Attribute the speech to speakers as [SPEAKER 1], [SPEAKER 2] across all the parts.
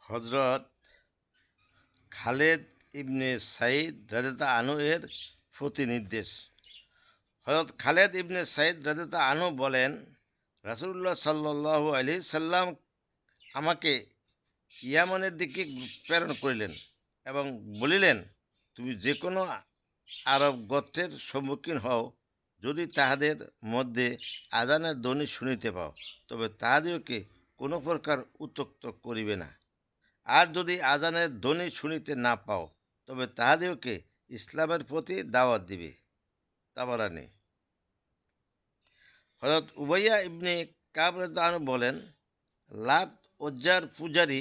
[SPEAKER 1] হযরত খালেদ ইবনে সাঈদ রাদিয়াল্লাহু আনহু এর প্রতি নির্দেশ। হযরত খালেদ ইবনে সাঈদ রাদিয়াল্লাহু আনহু বলেন, রাসূলুল্লাহ সাল্লাল্লাহু আলাইহি সাল্লাম আমাকে ইয়ামানের দিকে প্রেরণ করিলেন এবং বলিলেন, তুমি যে কোনো আরব গোত্রের সম্মুখীন হও, যদি তাহাদের মধ্যে আযানের ধ্বনি শুনিতে পাও, তবে তাহাদিগকে কোনো প্রকার উত্যক্ত করিবে না। আর যদি আযানের ধ্বনি শুনিতে না পাও, তবে তাহাদিগকে ইসলামের প্রতি দাওয়াত দিবে। তাবারানী। হযরত উবাইয়া ইবনে কাব রাদিয়াল্লাহু আনহু বলেন, লাত উজ্জার পূজারী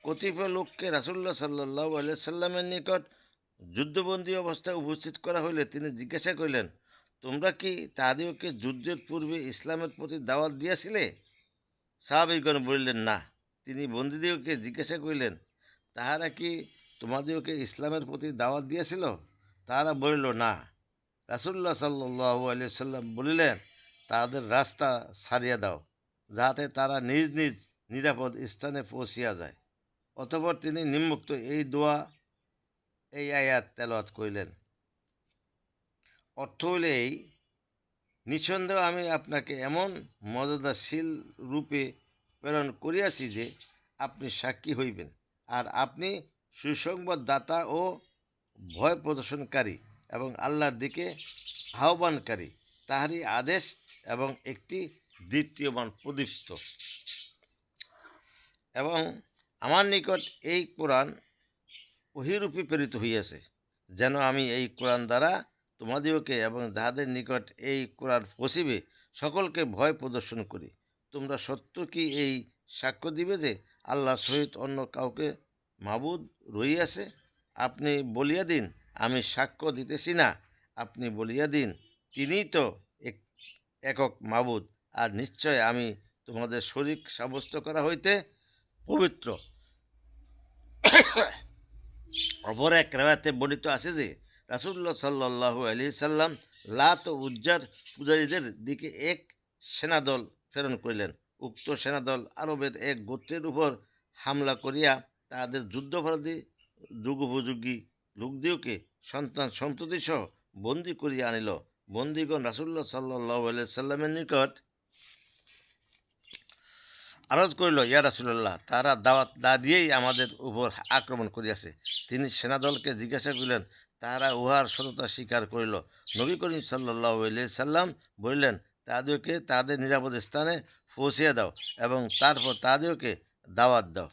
[SPEAKER 1] কতিপয় লোককে রাসূলুল্লাহ সাল্লাল্লাহু আলাইহি সাল্লামের নিকট যুদ্ধবন্দী অবস্থায় উপস্থিত করা হইলে তিনি জিজ্ঞাসা করিলেন, তোমরা কি তাহাদিগকে যুদ্ধের পূর্বে ইসলামের প্রতি দাওয়াত দিয়াছিলে? সাহাবীগণ বলিলেন, না। তিনি বন্দীদিগকে জিজ্ঞাসা করিলেন, তাহারা কি তোমাদিগকে ইসলামের প্রতি দাওয়াত দিয়াছিল? তাহারা বলিল, না। রাসূলুল্লাহ সাল্লাল্লাহু আলাইহি সাল্লাম বলিলেন, তাহাদের রাস্তা ছাড়িয়া দাও, যাহাতে তারা নিজ নিজ নিরাপদ স্থানে পৌঁছিয়া যায়। অতঃপর তিনি নিম্নোক্ত এই দোয়া, এই আয়াত তেলাওয়াত করিলেন। অর্থ হইল এই, নিঃসন্দেহ আমি আপনাকে এমন মর্যাদাশীল রূপে প্রেরণ করিয়াছি যে আপনি সাক্ষী হইবেন, আর আপনি সুসংবাদদাতা ও ভয় প্রদর্শনকারী এবং আল্লাহর দিকে আহ্বানকারী, তাহারই আদেশ এবং একটি দ্বিতীয়মান প্রদীপ্ত। এবং আমার নিকট এই কোরআন ওহীরূপে প্রেরিত হইয়াছে, যেন আমি এই কোরআন দ্বারা তোমাদিগকে এবং যাহাদের নিকট এই কোরআন পৌঁছিবে সকলকে ভয় প্রদর্শন করি। তোমরা সত্য কি এই সাক্ষ্য দিবে যে আল্লাহর সহিত অন্য কাউকে মাবুদ রহিয়াছে? আপনি বলিয়া দিন, আমি সাক্ষ্য দিতেছি না। আপনি বলিয়া দিন, তিনিই তো একক মাবুদ, আর নিশ্চয় আমি তোমাদের শরীক সাব্যস্ত করা হইতে পবিত্র। অপর এক রেওয়ায়াতে বর্ণিত আছে যে রাসূলুল্লাহ সাল্লাল্লাহু আলাইহি সাল্লাম লাত ও উজ্জার পূজারীদের দিকে এক সেনাদল প্রেরণ করিলেন। উক্ত সেনাদল আরবের এক গোত্রের উপর হামলা করিয়া তাহাদের যুদ্ধাপরাধী যুগোপযোগী লোকদিগকে সন্তান সন্ততি সহ বন্দী করিয়া আনিল। বন্দীগণ রাসূলুল্লাহ সাল্লাল্লাহু আলাইহি সাল্লামের নিকট আরজ করিল, ইয়া রাসূলুল্লাহ, তারা দাওয়াত না দিয়েই আমাদের উপর আক্রমণ করিয়াছে। তিনি সেনাদলকে জিজ্ঞাসা করিলেন, তাহারা উহার সততা স্বীকার করিল। নবী করিম সাল্লাল্লাহু আলাইহি সাল্লাম বলিলেন, তাহাদিগকে তাহাদের নিরাপদ স্থানে পৌঁছিয়া দাও এবং তারপর তাহাদিগকে দাওয়াত দাও।